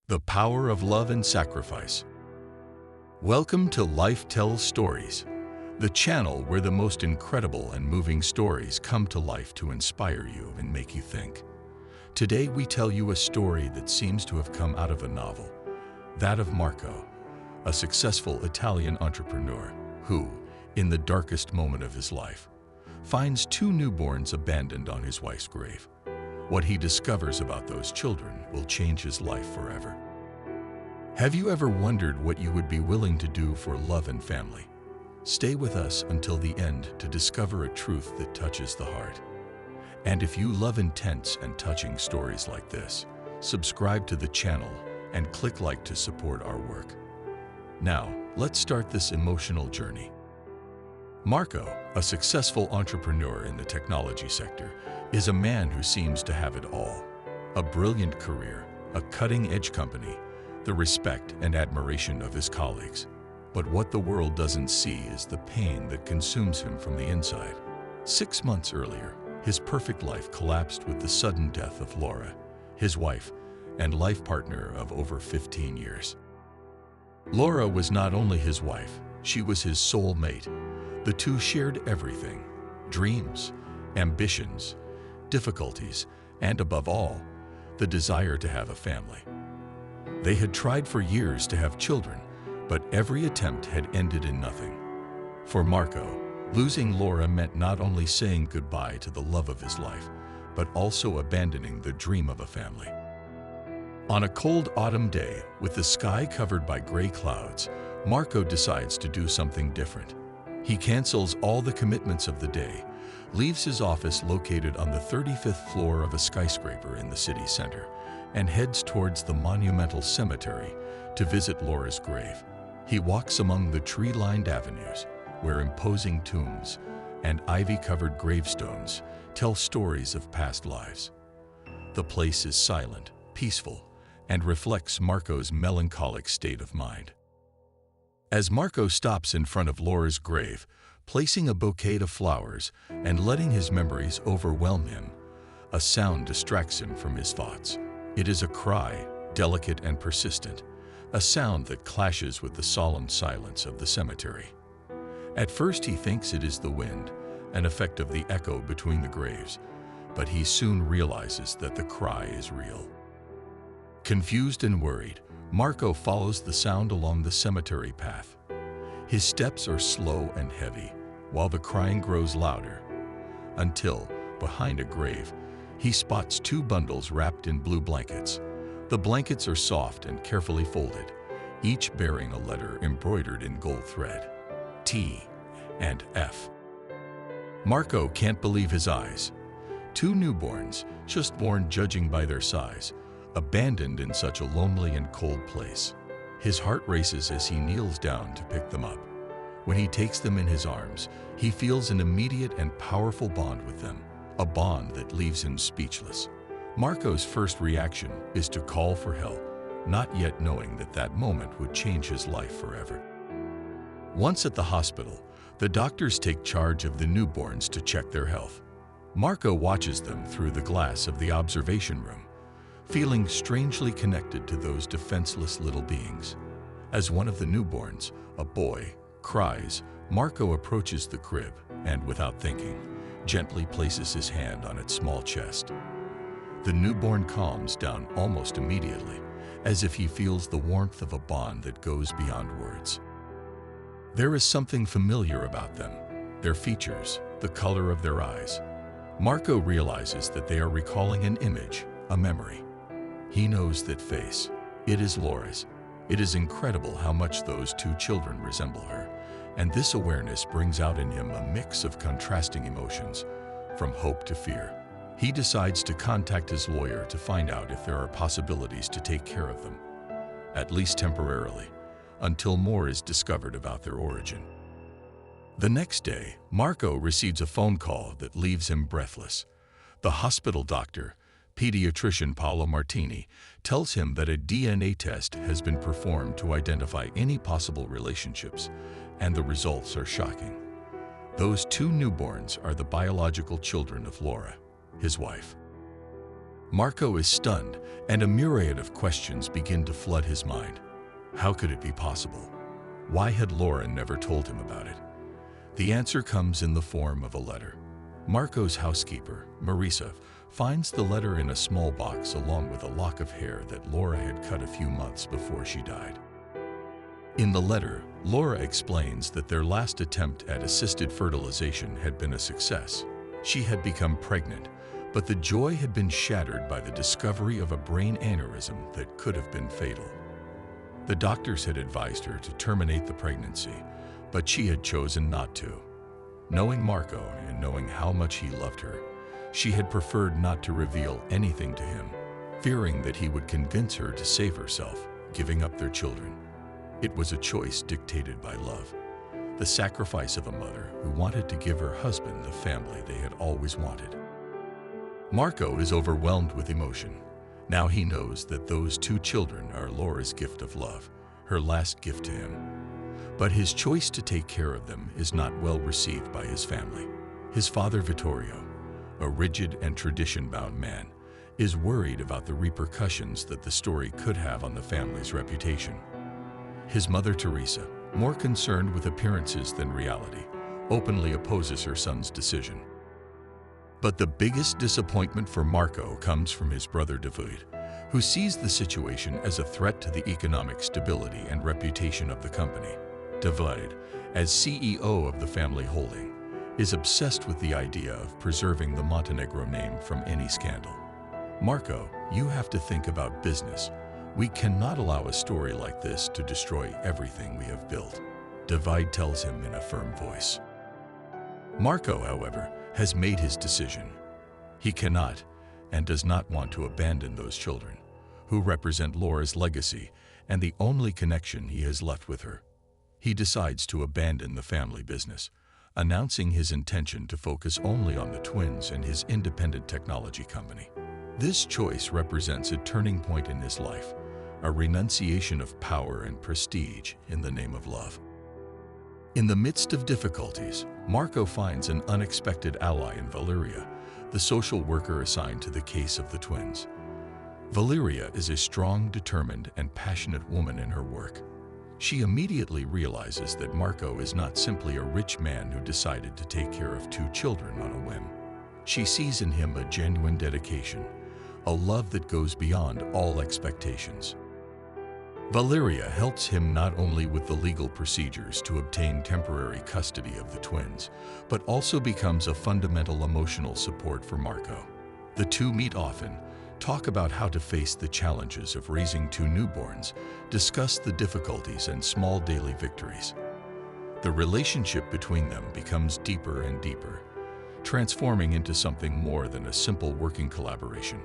The power of love and sacrifice. Welcome to Life Tells Stories, the channel where the most incredible and moving stories come to life to inspire you and make you think. Today we tell you a story that seems to have come out of a novel, that of Marco, a successful Italian entrepreneur who, in the darkest moment of his life, finds two newborns abandoned on his wife's grave. What he discovers about those children will change his life forever. Have you ever wondered what you would be willing to do for love and family? Stay with us until the end to discover a truth that touches the heart. And if you love intense and touching stories like this, subscribe to the channel and click like to support our work. Now, let's start this emotional journey. Marco, a successful entrepreneur in the technology sector, is a man who seems to have it all. A brilliant career, a cutting-edge company, the respect and admiration of his colleagues. But what the world doesn't see is the pain that consumes him from the inside. 6 months earlier, his perfect life collapsed with the sudden death of Laura, his wife and life partner of over 15 years. Laura was not only his wife, she was his soul mate. The two shared everything: dreams, ambitions, difficulties, and above all, the desire to have a family. They had tried for years to have children, but every attempt had ended in nothing. For Marco, losing Laura meant not only saying goodbye to the love of his life, but also abandoning the dream of a family. On a cold autumn day, with the sky covered by gray clouds, Marco decides to do something different. He cancels all the commitments of the day, leaves his office located on the 35th floor of a skyscraper in the city center, and heads towards the monumental cemetery to visit Laura's grave. He walks among the tree-lined avenues, where imposing tombs and ivy-covered gravestones tell stories of past lives. The place is silent, peaceful, and reflects Marco's melancholic state of mind. As Marco stops in front of Laura's grave, placing a bouquet of flowers and letting his memories overwhelm him, a sound distracts him from his thoughts. It is a cry, delicate and persistent, a sound that clashes with the solemn silence of the cemetery. At first he thinks it is the wind, an effect of the echo between the graves, but he soon realizes that the cry is real. Confused and worried, Marco follows the sound along the cemetery path. His steps are slow and heavy, while the crying grows louder, until, behind a grave, he spots two bundles wrapped in blue blankets. The blankets are soft and carefully folded, each bearing a letter embroidered in gold thread: T and F. Marco can't believe his eyes. Two newborns, just born judging by their size, abandoned in such a lonely and cold place. His heart races as he kneels down to pick them up. When he takes them in his arms, he feels an immediate and powerful bond with them, a bond that leaves him speechless. Marco's first reaction is to call for help, not yet knowing that that moment would change his life forever. Once at the hospital, the doctors take charge of the newborns to check their health. Marco watches them through the glass of the observation room, feeling strangely connected to those defenseless little beings. As one of the newborns, a boy, cries, Marco approaches the crib and, without thinking, gently places his hand on its small chest. The newborn calms down almost immediately, as if he feels the warmth of a bond that goes beyond words. There is something familiar about them, their features, the color of their eyes. Marco realizes that they are recalling an image, a memory. He knows that face. It is Laura's. It is incredible how much those two children resemble her, and this awareness brings out in him a mix of contrasting emotions, from hope to fear. He decides to contact his lawyer to find out if there are possibilities to take care of them, at least temporarily, until more is discovered about their origin. The next day, Marco receives a phone call that leaves him breathless. The hospital doctor, pediatrician Paolo Martini, tells him that a DNA test has been performed to identify any possible relationships, and the results are shocking. Those two newborns are the biological children of Laura, his wife. Marco is stunned, and a myriad of questions begin to flood his mind. How could it be possible? Why had Laura never told him about it? The answer comes in the form of a letter. Marco's housekeeper, Marisa, finds the letter in a small box along with a lock of hair that Laura had cut a few months before she died. In the letter, Laura explains that their last attempt at assisted fertilization had been a success. She had become pregnant, but the joy had been shattered by the discovery of a brain aneurysm that could have been fatal. The doctors had advised her to terminate the pregnancy, but she had chosen not to. Knowing Marco and knowing how much he loved her, she had preferred not to reveal anything to him, fearing that he would convince her to save herself, giving up their children. It was a choice dictated by love, the sacrifice of a mother who wanted to give her husband the family they had always wanted. Marco is overwhelmed with emotion. Now he knows that those 2 children are Laura's gift of love, her last gift to him. But his choice to take care of them is not well received by his family. His father, Vittorio, a rigid and tradition-bound man, is worried about the repercussions that the story could have on the family's reputation. His mother, Teresa, more concerned with appearances than reality, openly opposes her son's decision. But the biggest disappointment for Marco comes from his brother David, who sees the situation as a threat to the economic stability and reputation of the company. David, as CEO of the family holding, is obsessed with the idea of preserving the Montenegro name from any scandal. Marco, you have to think about business. We cannot allow a story like this to destroy everything we have built, David tells him in a firm voice. Marco, however, has made his decision. He cannot and does not want to abandon those children, who represent Laura's legacy and the only connection he has left with her. He decides to abandon the family business, announcing his intention to focus only on the twins and his independent technology company. This choice represents a turning point in his life, a renunciation of power and prestige in the name of love. In the midst of difficulties, Marco finds an unexpected ally in Valeria, the social worker assigned to the case of the twins. Valeria is a strong, determined, and passionate woman in her work. She immediately realizes that Marco is not simply a rich man who decided to take care of 2 children on a whim. She sees in him a genuine dedication, a love that goes beyond all expectations. Valeria helps him not only with the legal procedures to obtain temporary custody of the twins, but also becomes a fundamental emotional support for Marco. The 2 meet often, talk about how to face the challenges of raising 2 newborns, discuss the difficulties and small daily victories. The relationship between them becomes deeper and deeper, transforming into something more than a simple working collaboration.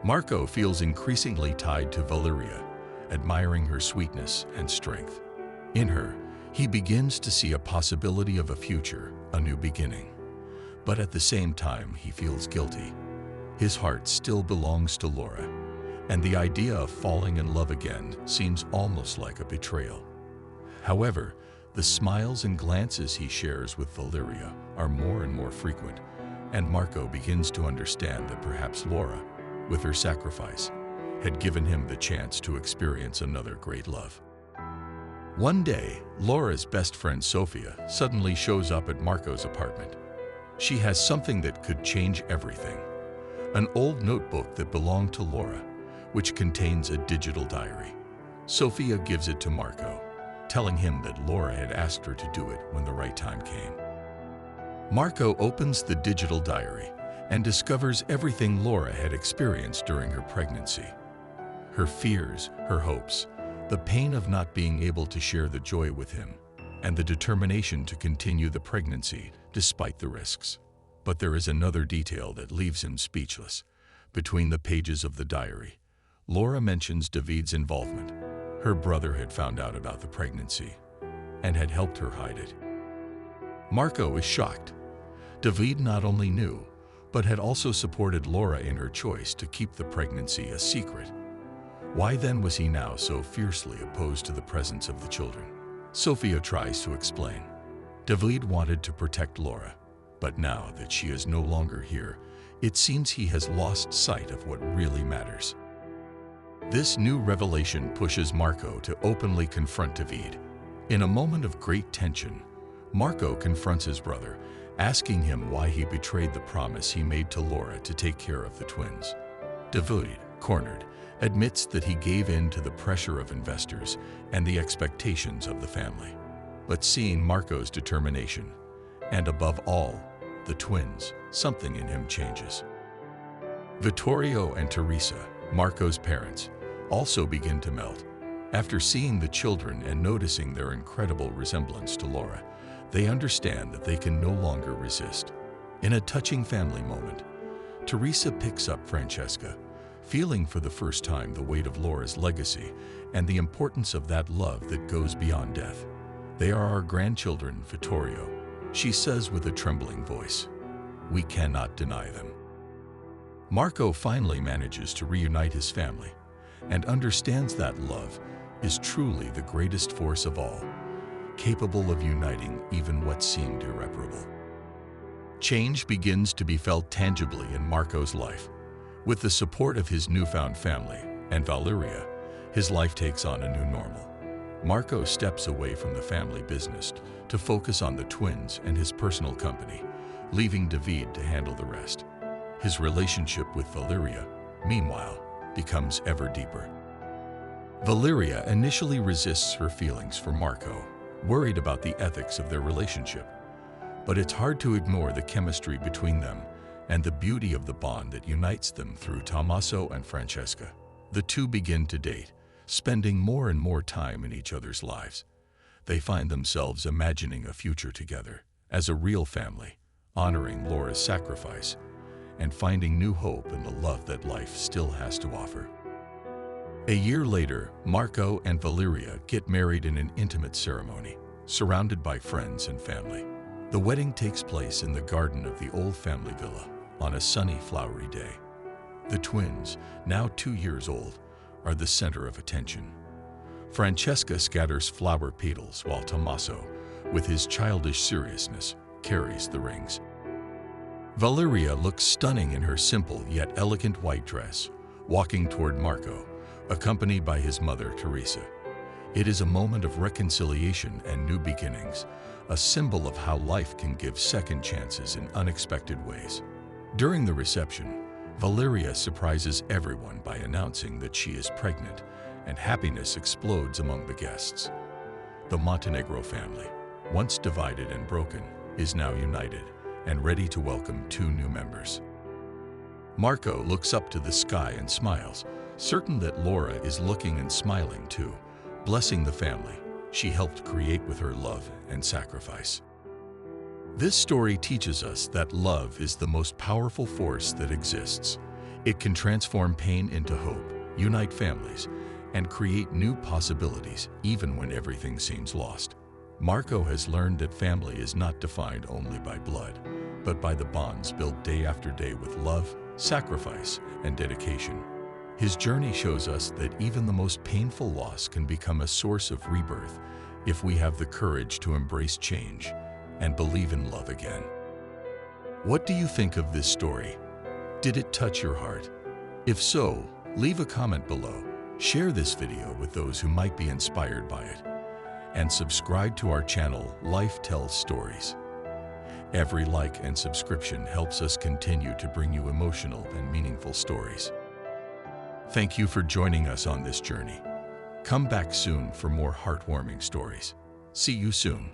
Marco feels increasingly tied to Valeria, admiring her sweetness and strength. In her, he begins to see a possibility of a future, a new beginning. But at the same time, he feels guilty. His heart still belongs to Laura, and the idea of falling in love again seems almost like a betrayal. However, the smiles and glances he shares with Valeria are more and more frequent, and Marco begins to understand that perhaps Laura, with her sacrifice, had given him the chance to experience another great love. One day, Laura's best friend Sofia suddenly shows up at Marco's apartment. She has something that could change everything. An old notebook that belonged to Laura, which contains a digital diary. Sofia gives it to Marco, telling him that Laura had asked her to do it when the right time came. Marco opens the digital diary and discovers everything Laura had experienced during her pregnancy. Her fears, her hopes, the pain of not being able to share the joy with him, and the determination to continue the pregnancy despite the risks. But there is another detail that leaves him speechless. Between the pages of the diary, Laura mentions David's involvement. Her brother had found out about the pregnancy and had helped her hide it. Marco is shocked. David not only knew, but had also supported Laura in her choice to keep the pregnancy a secret. Why then was he now so fiercely opposed to the presence of the children? Sofia tries to explain. David wanted to protect Laura, but now that she is no longer here, it seems he has lost sight of what really matters. This new revelation pushes Marco to openly confront David. In a moment of great tension, Marco confronts his brother, asking him why he betrayed the promise he made to Laura to take care of the twins. David, cornered, admits that he gave in to the pressure of investors and the expectations of the family. But seeing Marco's determination, and above all, the twins, something in him changes. Vittorio and Teresa, Marco's parents, also begin to melt. After seeing the children and noticing their incredible resemblance to Laura, they understand that they can no longer resist. In a touching family moment, Teresa picks up Francesca, feeling for the first time the weight of Laura's legacy and the importance of that love that goes beyond death. "They are our grandchildren, Vittorio," she says with a trembling voice. "We cannot deny them." Marco finally manages to reunite his family and understands that love is truly the greatest force of all, capable of uniting even what seemed irreparable. Change begins to be felt tangibly in Marco's life. With the support of his newfound family and Valeria, his life takes on a new normal. Marco steps away from the family business to focus on the twins and his personal company, leaving David to handle the rest. His relationship with Valeria, meanwhile, becomes ever deeper. Valeria initially resists her feelings for Marco, worried about the ethics of their relationship. But it's hard to ignore the chemistry between them and the beauty of the bond that unites them through Tommaso and Francesca. The two begin to date, spending more and more time in each other's lives. They find themselves imagining a future together as a real family, honoring Laura's sacrifice and finding new hope in the love that life still has to offer. A year later, Marco and Valeria get married in an intimate ceremony, surrounded by friends and family. The wedding takes place in the garden of the old family villa on a sunny, flowery day. The twins, now 2 years old, are the center of attention. Francesca scatters flower petals while Tommaso, with his childish seriousness, carries the rings. Valeria looks stunning in her simple yet elegant white dress, walking toward Marco, accompanied by his mother, Teresa. It is a moment of reconciliation and new beginnings, a symbol of how life can give second chances in unexpected ways. During the reception, Valeria surprises everyone by announcing that she is pregnant, and happiness explodes among the guests. The Montenegro family, once divided and broken, is now united and ready to welcome 2 new members. Marco looks up to the sky and smiles, certain that Laura is looking and smiling too, blessing the family she helped create with her love and sacrifice. This story teaches us that love is the most powerful force that exists. It can transform pain into hope, unite families, and create new possibilities even when everything seems lost. Marco has learned that family is not defined only by blood, but by the bonds built day after day with love, sacrifice, and dedication. His journey shows us that even the most painful loss can become a source of rebirth if we have the courage to embrace change and believe in love again. What do you think of this story? Did it touch your heart? If so, leave a comment below, share this video with those who might be inspired by it, and subscribe to our channel, Life Tells Stories. Every like and subscription helps us continue to bring you emotional and meaningful stories. Thank you for joining us on this journey. Come back soon for more heartwarming stories. See you soon.